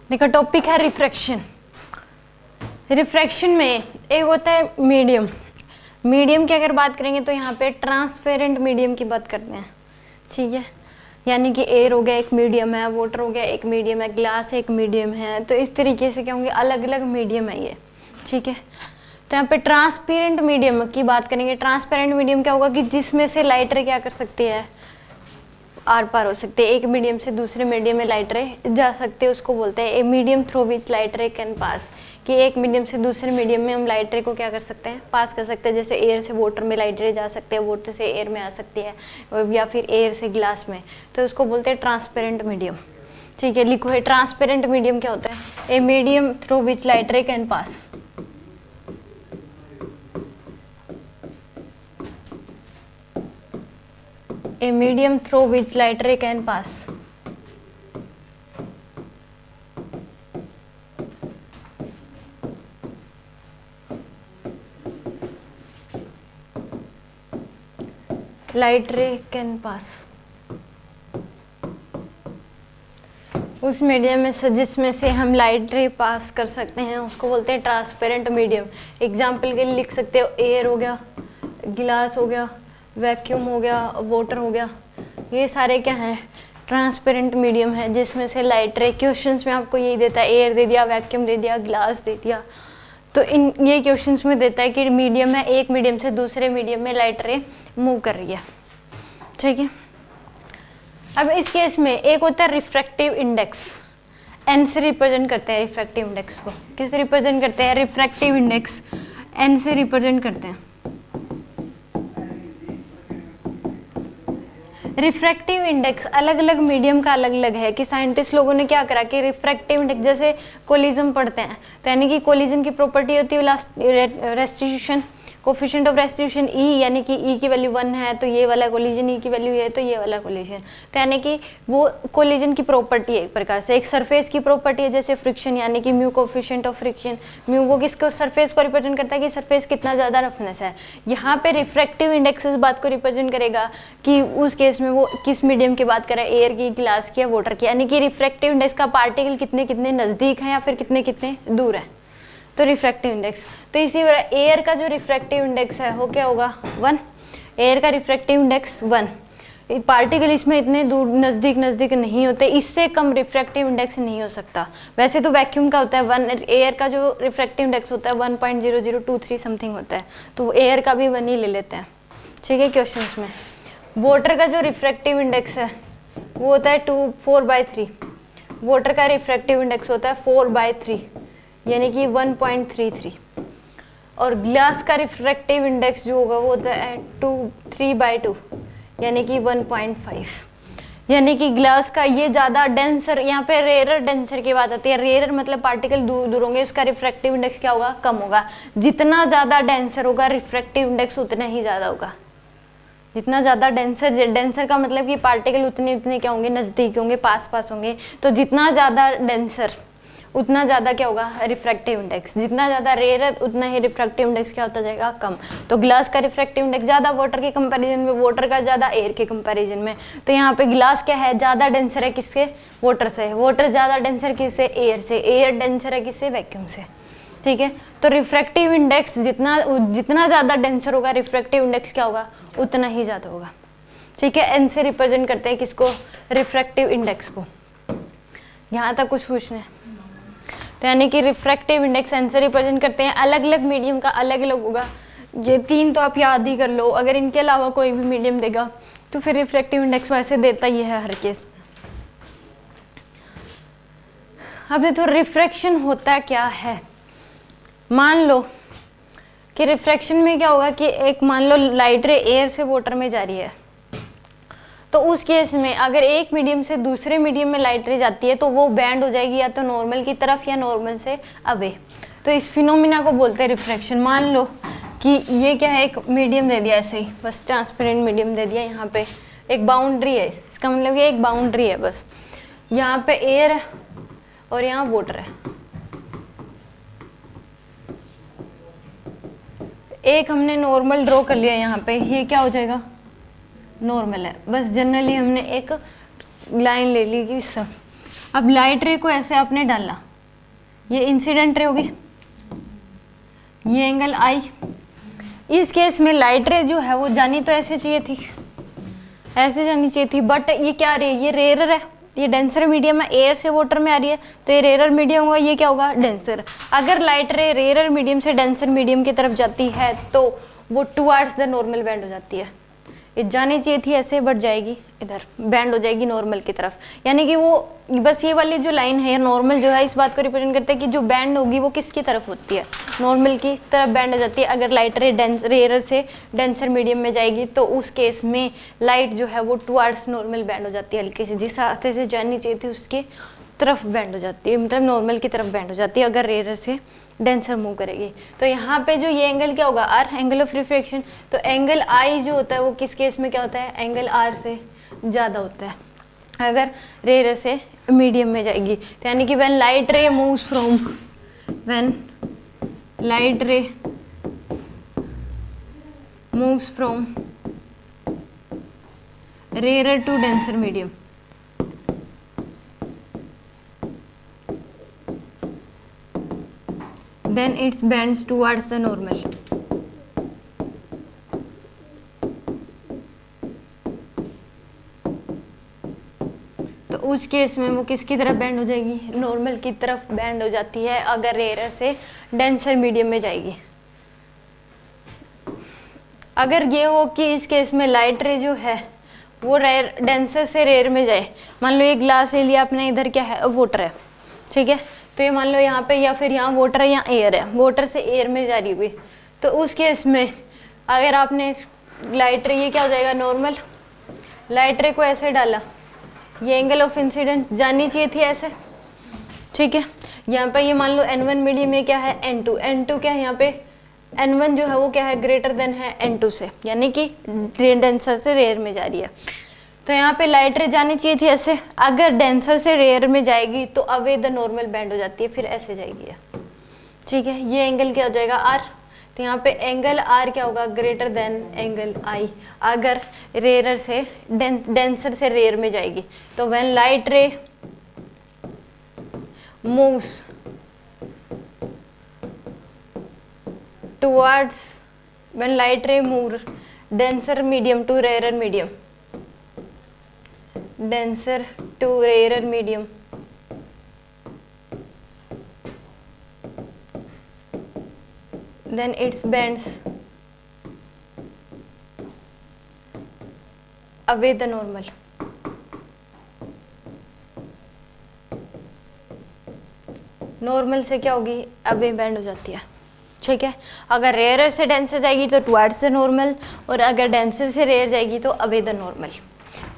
देखो टॉपिक है refraction. Refraction में एक होता है मीडियम। मीडियम की अगर बात करेंगे तो यहाँ पे ट्रांसपेरेंट मीडियम की बात करते हैं, ठीक है। यानी कि एयर हो गया एक मीडियम है, वाटर हो गया एक मीडियम है, ग्लास एक मीडियम है। तो इस तरीके से क्या होंगे, अलग अलग मीडियम है ये, ठीक है। तो यहाँ पे ट्रांसपेरेंट मीडियम की बात करेंगे। ट्रांसपेरेंट मीडियम क्या होगा कि जिसमें से लाइट रे क्या कर सकती है, आर पार हो सकते हैं। एक मीडियम से दूसरे मीडियम में लाइट रे जा सकते हैं, उसको बोलते हैं a medium through which light रे कैन पास। कि एक मीडियम से दूसरे मीडियम में हम लाइट रे को क्या कर सकते हैं, पास कर सकते हैं। जैसे एयर से वाटर में लाइट रे जा सकते हैं, वाटर से एयर में आ सकती है, या फिर एयर से ग्लास में, तो उसको बोलते हैं ट्रांसपेरेंट मीडियम, ठीक है। लिखो है ट्रांसपेरेंट मीडियम क्या होता है, a medium through which light रे can pass. A medium through which light ray can pass. Light ray can pass. उस मीडियम में से जिसमें से हम लाइट रे पास कर सकते हैं उसको बोलते हैं ट्रांसपेरेंट मीडियम। एग्जाम्पल के लिए लिख सकते हो एयर हो गया, गिलास हो गया, वैक्यूम हो गया, वाटर हो गया। ये सारे क्या हैं, ट्रांसपेरेंट मीडियम है जिसमें से लाइट रे। क्वेश्चंस में आपको यही देता है, एयर दे दिया, वैक्यूम दे दिया, ग्लास दे दिया। तो इन ये क्वेश्चंस में देता है कि मीडियम है, एक मीडियम से दूसरे मीडियम में लाइट रे मूव कर रही है, ठीक है। अब इस केस में एक होता है रिफ्रैक्टिव इंडेक्स, एन से रिप्रेजेंट करते हैं रिफ्रैक्टिव इंडेक्स को। किस रिप्रेजेंट करते हैं, रिफ्रैक्टिव इंडेक्स एन से रिप्रेजेंट करते हैं। रिफ्रैक्टिव इंडेक्स अलग अलग मीडियम का अलग अलग है। कि साइंटिस्ट लोगों ने क्या करा कि रिफ्रैक्टिव इंडेक्स, जैसे कोलिजन पढ़ते हैं तो यानी कि कोलिजन की प्रॉपर्टी होती है रेस्टिट्यूशन, कोफिशिएंट ऑफ रेस्टिट्यूशन ई, यानी कि ई की वैल्यू 1 है तो ये वाला कोलिजन, ई की वैल्यू है तो ये वाला कोलिजन। तो यानी कि वो कोलिजन की प्रॉपर्टी है एक प्रकार से। एक सरफेस की प्रॉपर्टी है जैसे फ्रिक्शन, यानी कि mu coefficient of friction. Mu वो किसको, सरफेस को रिप्रेजेंट करता है कि सरफेस कितना ज़्यादा रफनेस है। यहाँ पे रिफ्रैक्टिव इंडेक्स इस बात को रिप्रेजेंट करेगा कि उस केस में वो किस मीडियम की बात करें, एयर की, ग्लास की या वाटर की। यानी कि रिफ्रैक्टिव इंडेक्स का पार्टिकल कितने कितने नज़दीक है या फिर कितने कितने दूर है, तो रिफ्रैक्टिव इंडेक्स। तो इसी तरह एयर का जो रिफ्रैक्टिव इंडेक्स है वो क्या होगा, 1। एयर का रिफ्रैक्टिव इंडेक्स 1। पार्टिकल इसमें इतने दूर नज़दीक नज़दीक नहीं होते, इससे कम रिफ्रैक्टिव इंडेक्स नहीं हो सकता। वैसे तो वैक्यूम का होता है 1, एयर का जो रिफ्रैक्टिव इंडेक्स होता है 1.0023 समथिंग होता है, तो एयर का भी 1 ही ले लेते हैं, ठीक है। क्वेश्चंस में वाटर का जो रिफ्रैक्टिव इंडेक्स है वो होता है 4/3। वाटर का रिफ्रैक्टिव इंडेक्स होता है 4/3, यानी कि 1.33। और ग्लास का रिफ्रैक्टिव इंडेक्स जो होगा वो होता है 3/2, यानी कि 1.5। यानी कि ग्लास का ये ज़्यादा डेंसर, यहाँ पे रेयर डेंसर की बात आती है। रेयर मतलब पार्टिकल दूर दूर होंगे, उसका रिफ्रैक्टिव इंडेक्स क्या होगा, कम होगा। जितना ज़्यादा डेंसर होगा रिफ्रैक्टिव इंडेक्स उतना ही ज़्यादा होगा। जितना ज़्यादा डेंसर का मतलब कि पार्टिकल उतने उतने क्या होंगे, नज़दीक होंगे, पास पास होंगे। तो जितना ज़्यादा डेंसर उतना ज़्यादा क्या होगा, रिफ्रैक्टिव इंडेक्स। जितना ज़्यादा रेयर उतना ही रिफ्रैक्टिव इंडेक्स क्या होता जाएगा, कम। तो ग्लास का रिफ्रैक्टिव इंडेक्स ज़्यादा वाटर के कंपैरिजन में, वाटर का ज़्यादा एयर के कंपैरिजन में। तो यहाँ पे ग्लास क्या है, ज़्यादा डेंसर है किससे, वाटर से। वाटर ज़्यादा डेंसर किससे, एयर से। एयर डेंसर है किससे, वैक्यूम से, ठीक है। तो रिफ्रैक्टिव इंडेक्स जितना ज़्यादा डेंसर होगा रिफ्रैक्टिव इंडेक्स क्या होगा, उतना ही ज़्यादा होगा, ठीक है। एन से रिप्रेजेंट करते हैं किसको, रिफ्रैक्टिव इंडेक्स को। यहाँ तक कुछ पूछना है? तो यानी कि रिफ्रैक्टिव इंडेक्स एन से रिप्रेजेंट करते हैं। अलग अलग मीडियम का अलग अलग होगा। ये 3 तो आप याद ही कर लो। अगर इनके अलावा कोई भी मीडियम देगा तो फिर रिफ्रैक्टिव इंडेक्स वैसे देता ही है हर केस। अब देखो रिफ्रैक्शन होता क्या है। मान लो कि रिफ्रैक्शन में क्या होगा कि एक मान लो लाइट रे एयर से वाटर में जा रही है, तो उस केस में अगर एक मीडियम से दूसरे मीडियम में लाइट रे जाती है तो वो बैंड हो जाएगी या तो नॉर्मल की तरफ या नॉर्मल से अवे। तो इस फिनोमिना को बोलते हैं रिफ्रैक्शन। मान लो कि ये क्या है, एक मीडियम दे दिया ऐसे ही, बस ट्रांसपेरेंट मीडियम दे दिया। यहाँ पे एक बाउंड्री है, इसका मतलब ये एक बाउंड्री है बस। यहाँ पे एयर है और यहाँ वाटर है। एक हमने नॉर्मल ड्रॉ कर लिया यहाँ पे, ये क्या हो जाएगा, नॉर्मल है। बस जनरली हमने एक लाइन ले ली कि सब अब लाइट रे को ऐसे आपने डाला, ये इंसिडेंट रे होगी, ये एंगल आई। इस केस में लाइट रे जो है वो जानी तो ऐसे चाहिए थी, ऐसे जानी चाहिए थी, बट ये क्या आ रही है, ये रेयर है, ये डेंसर मीडियम है, एयर से वाटर में आ रही है, तो ये रेयर मीडियम होगा, ये क्या होगा, डेंसर। अगर लाइट रे रेयर मीडियम से डेंसर मीडियम की तरफ जाती है तो वो टुवर्ड्स द नॉर्मल बैंड हो जाती है। ये जानी चाहिए थी ऐसे, बढ़ जाएगी इधर, बैंड हो जाएगी नॉर्मल की तरफ। यानी कि वो बस ये वाली जो लाइन है नॉर्मल जो है, इस बात को रिप्रेजेंट करते हैं कि जो बैंड होगी वो किसकी तरफ होती है, नॉर्मल की तरफ बैंड हो जाती है। अगर लाइट रे रेयर से डेंसर मीडियम में जाएगी तो उस केस में लाइट जो है वो टुवर्ड्स नॉर्मल बैंड हो जाती है, हल्की सी, जिस रास्ते से जानी चाहिए थी उसके तरफ बैंड हो जाती है, मतलब नॉर्मल की तरफ बैंड हो जाती है अगर रेयर से डेंसर मूव करेगी। तो यहाँ पे जो ये एंगल क्या होगा, आर, एंगल ऑफ रिफ्रैक्शन। तो एंगल आई जो होता है वो किस केस में क्या होता है, एंगल आर से ज़्यादा होता है अगर रेयर से मीडियम में जाएगी। तो यानी कि when light ray moves from, when light ray moves from rare to denser medium, then it bends towards the normal. तो उस केस में वो किसकी तरफ बैंड हो जाएगी, नॉर्मल की तरफ बैंड हो जाती है अगर रेयर से डेंसर मीडियम में जाएगी। अगर ये हो कि इस केस में लाइट रे जो है वो रेयर डेंसर से रेयर में जाए, मान लो ये ग्लास ले लिया आपने, इधर क्या है, वाटर है, ठीक है, तो ये मान लो यहाँ पे या फिर यहाँ वाटर है, यहाँ एयर है, वाटर से एयर में जा रही हुई, तो उस केस में अगर आपने लाइट रे, ये क्या हो जाएगा, नॉर्मल, लाइट रे को ऐसे डाला, ये एंगल ऑफ इंसिडेंट जानी चाहिए थी ऐसे, ठीक है। यहाँ पे ये मान लो n1 मीडियम में क्या है, n2, n2 क्या है यहाँ पे, n1 जो है वो क्या है, ग्रेटर देन है n2 से, यानी कि डेंसर से रेयर में जा रही है। तो यहाँ पे लाइट रे जानी चाहिए थी ऐसे, अगर डेंसर से रेयर में जाएगी तो अवे द नॉर्मल बैंड हो जाती है, फिर ऐसे जाएगी, ठीक है। ये एंगल क्या हो जाएगा, आर। तो यहाँ पे एंगल आर क्या होगा, ग्रेटर देन एंगल आई, अगर रेयर से डेंसर से रेयर में जाएगी। तो when light ray moves towards, when light ray move denser medium to rare medium, denser to rarer medium, then it bends away the normal. Normal से क्या होगी, away band हो जाती है, ठीक है। अगर रेयर से डेंसर जाएगी तो टुवर्ड्स द नॉर्मल, और अगर डेंसर से रेयर जाएगी तो अवे द नॉर्मल,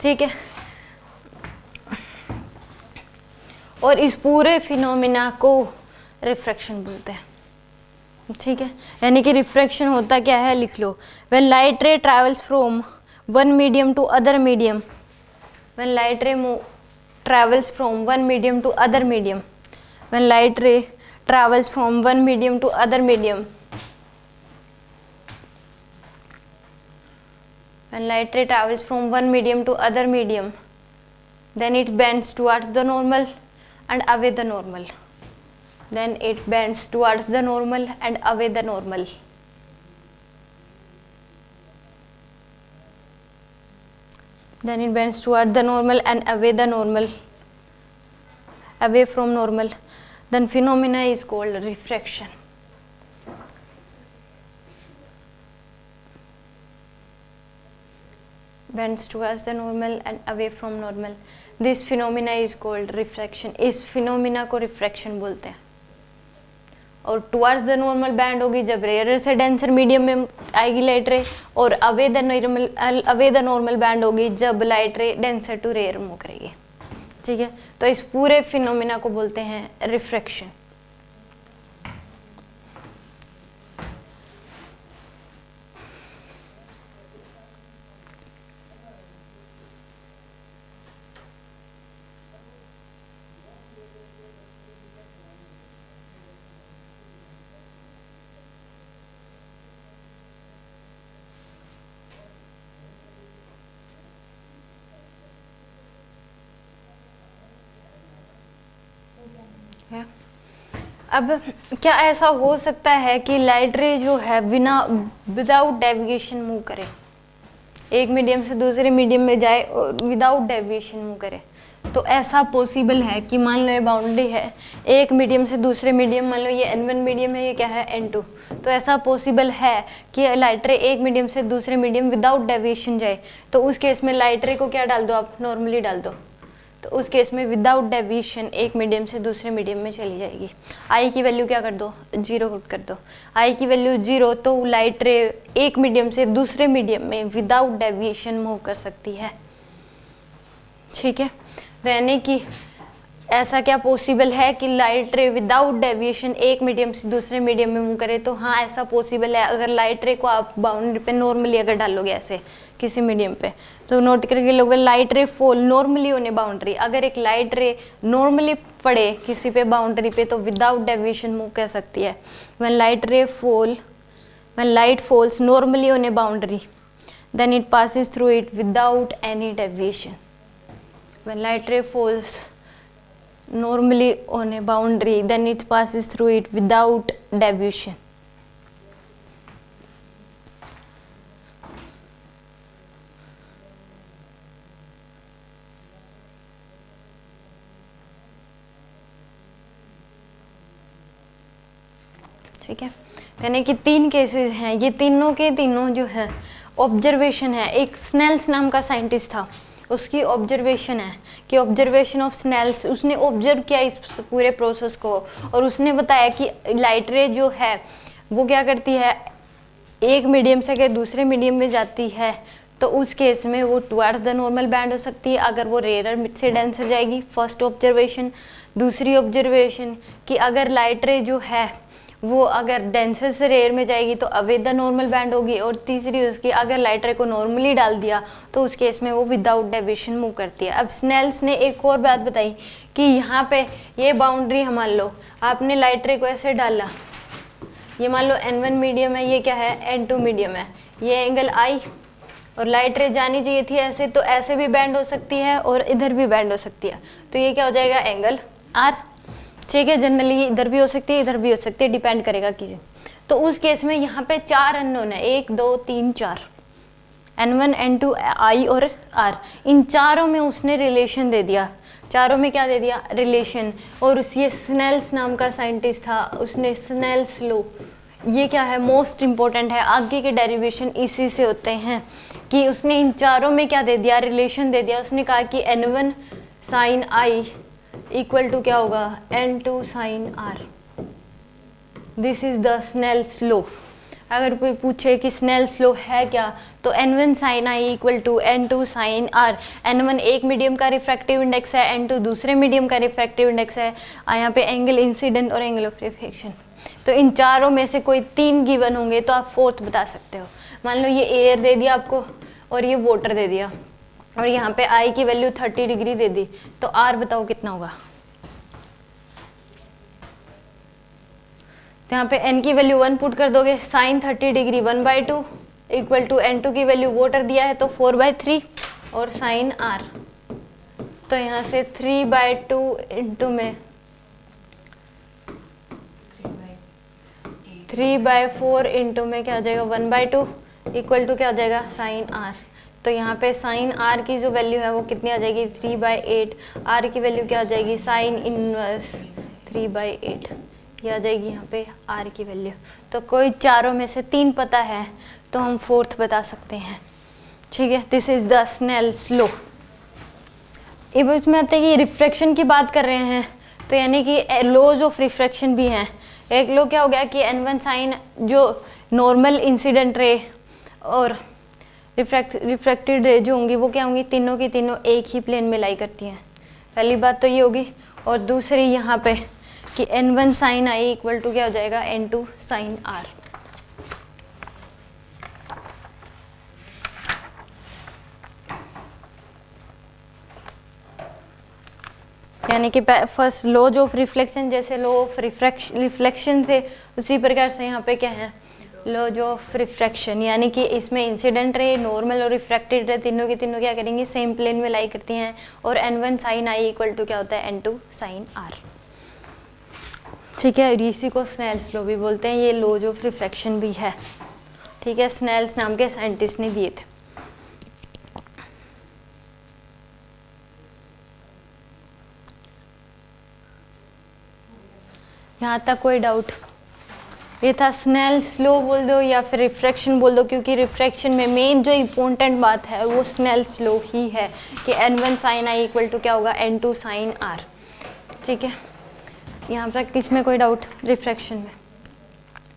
ठीक है। और इस पूरे फिनोमिना को रिफ्रैक्शन बोलते हैं, ठीक है। यानी कि रिफ्रैक्शन होता क्या है, लिख लो, when light ray travels from one medium to other medium, when light ray travels from one medium to other medium, when light ray travels from one medium to other medium, when light ray travels from one medium to other medium, then it bends towards the normal and away the normal, then it bends towards the normal and away the normal, then it bends towards the normal and away the normal, away from normal, then phenomena is called refraction. Bends towards the normal and away from normal, this phenomena is called refraction. इस phenomena को refraction बोलते हैं। और towards the normal band होगी जब rare से denser medium में आएगी लाइट रे, और अवे द नॉर्मल बैंड होगी जब लाइट रे डेंसर टू रेयर मूव करेगी, ठीक है। तो इस पूरे फिनोमिना को बोलते हैं रिफ्रैक्शन। है। अब क्या ऐसा हो सकता है कि लाइट रे जो है बिना विदाउट डेविएशन मूव करे, एक मीडियम से दूसरे मीडियम में जाए और विदाउट डेविएशन मूव करे? तो ऐसा पॉसिबल है कि मान लो ये बाउंड्री है, एक मीडियम से दूसरे मीडियम, मान लो ये N1 मीडियम है, ये क्या है N2, तो ऐसा पॉसिबल है कि लाइट रे एक मीडियम से दूसरे मीडियम विदाउट डेविएशन जाए। तो उस केस में लाइट रे को क्या डाल दो आप, नॉर्मली डाल दो। तो उस केस में विदाउट डेविएशन एक मीडियम से दूसरे मीडियम में चली जाएगी। आई की वैल्यू क्या कर दो, 0 कर दो। आई की वैल्यू 0, तो लाइट रे एक मीडियम से दूसरे मीडियम में विदाउट डेविएशन मूव कर सकती है। ठीक है, यानी कि ऐसा क्या पॉसिबल है कि लाइट रे विदाउट डेविएशन एक मीडियम से दूसरे मीडियम में मूव करे? तो हाँ, ऐसा पॉसिबल है। अगर लाइट रे को आप बाउंड्री पे नॉर्मली अगर डालोगे ऐसे किसी मीडियम पे, तो नोट करके लोग लाइट रे fall normally on a boundary. अगर एक लाइट रे नॉर्मली पड़े किसी पे बाउंड्री पे तो विदाउट डेविएशन मूव कर सकती है। When light falls normally on a boundary then it passes through it without any deviation. When light ray falls normally on a boundary, then it passes through it without deviation. ठीक है, यानी कि 3 cases हैं, ये तीनों के तीनों जो है ऑब्जर्वेशन है। एक स्नेल्स नाम का साइंटिस्ट था, उसकी ऑब्जर्वेशन है कि ऑब्जर्वेशन ऑफ स्नेल्स, उसने ऑब्जर्व किया इस पूरे प्रोसेस को और उसने बताया कि लाइट रे जो है वो क्या करती है, एक मीडियम से अगर दूसरे मीडियम में जाती है तो उस केस में वो टुवर्ड्स द नॉर्मल बैंड हो सकती है अगर वो रेयर से डेंसर जाएगी। First observation. दूसरी ऑब्जर्वेशन कि अगर लाइट रे जो है वो अगर डेंसर से रेयर में जाएगी तो अवे द नॉर्मल बैंड होगी। और तीसरी उसकी अगर लाइट रे को नॉर्मली डाल दिया तो उस केस में वो विदाउट डेविएशन मूव करती है। अब स्नेल्स ने एक और बात बताई कि यहाँ पे ये बाउंड्री मान लो आपने लाइट रे को ऐसे डाला, ये मान लो N1 मीडियम है, ये क्या है N2 मीडियम है, ये एंगल I, और लाइट रे जानी चाहिए थी ऐसे, तो ऐसे भी बैंड हो सकती है और इधर भी बैंड हो सकती है, तो ये क्या हो जाएगा एंगल R। ठीक है, जनरली इधर भी हो सकती है इधर भी हो सकती है, डिपेंड करेगा किसी। तो उस केस में यहाँ पे 4 अननोन है, 1 2 3 4, N1 N2 I और R। इन चारों में उसने रिलेशन दे दिया, चारों में क्या दे दिया, रिलेशन। और ये स्नेल्स नाम का साइंटिस्ट था, उसने स्नेल्स लॉ, ये क्या है मोस्ट इम्पोर्टेंट है, आगे के डेरिवेशन इसी से होते हैं, कि उसने इन चारों में क्या दे दिया, रिलेशन दे दिया। उसने कहा कि N1 sine I equal to क्या होगा, N2 sine R। This is the Snell's law. अगर कोई पूछे कि स्नेल्स लॉ है क्या, तो N1 sine I equal to N2 sine R। N1 एक मीडियम का रिफ्रैक्टिव इंडेक्स है, N2 दूसरे मीडियम का रिफ्रैक्टिव इंडेक्स है, यहाँ पे एंगल इंसिडेंट और एंगल ऑफ रिफ्लेक्शन। तो इन चारों में से कोई 3 गिवन होंगे तो आप फोर्थ बता सकते हो। मान लो ये एयर दे दिया आपको और ये वाटर दे दिया और यहाँ पे I की वैल्यू 30 डिग्री दे दी, तो R बताओ कितना होगा। तो यहाँ पे N की वैल्यू 1 पुट कर दोगे, sign 30 degree 1/2 equal to N2 की वैल्यू वाटर दिया है तो 4/3 और साइन R, तो यहाँ से 3/2 इंटू में 3/4 इंटू में क्या आ जाएगा 1/2 इक्वल टू क्या आ जाएगा साइन R। तो यहाँ पे साइन R की जो वैल्यू है वो कितनी आ जाएगी 3/8, R की वैल्यू क्या आ जाएगी साइन इनवर्स 3/8, ये आ जाएगी यहाँ पे R की वैल्यू। तो कोई चारों में से 3 पता है तो हम फोर्थ बता सकते हैं। ठीक है, this is the Snell's law. अब इसमें आते हैं कि रिफ्रैक्शन की बात कर रहे हैं, तो यानी कि लॉज ऑफ रिफ्रैक्शन भी हैं। एक लो क्या हो गया कि N1 साइन जो नॉर्मल इंसिडेंट रे और रिफ्रैक्टेड रे जो होंगी वो क्या होंगी, तीनों की तीनों एक ही प्लेन में लाई करती हैं। पहली बात तो ये होगी, और दूसरी यहाँ पे कि N1 sine I equal to क्या हो जाएगा N2 साइन R। यानी कि फर्स्ट लॉज ऑफ रिफ्लेक्शन जैसे लॉ ऑफ रिफ्लेक्शन थे उसी प्रकार से यहाँ पे क्या है लॉज ऑफ रिफ्रैक्शन, यानी कि इसमें इंसिडेंट रे नॉर्मल और रिफ्रैक्टेड रे तीनों की तीनों क्या करेंगी सेम प्लेन में लाई करती हैं, और N1 sine I equal to क्या होता है N2 साइन R। ठीक है, और इसी को स्नेल्स लॉ भी बोलते हैं, ये लॉज ऑफ रिफ्रैक्शन भी है। ठीक है, स्नेल्स नाम के साइंटिस्ट ने दिए थे। यहाँ तक कोई डाउट? ये था स्नेल्स लॉ बोल दो या फिर रिफ्रैक्शन बोल दो, क्योंकि रिफ्रैक्शन में मेन जो इम्पोर्टेंट बात है वो स्नेल्स लॉ ही है कि n1 sin i equal to क्या होगा, n2 sin r। ठीक है, यहाँ तक इसमें कोई डाउट रिफ्रैक्शन में?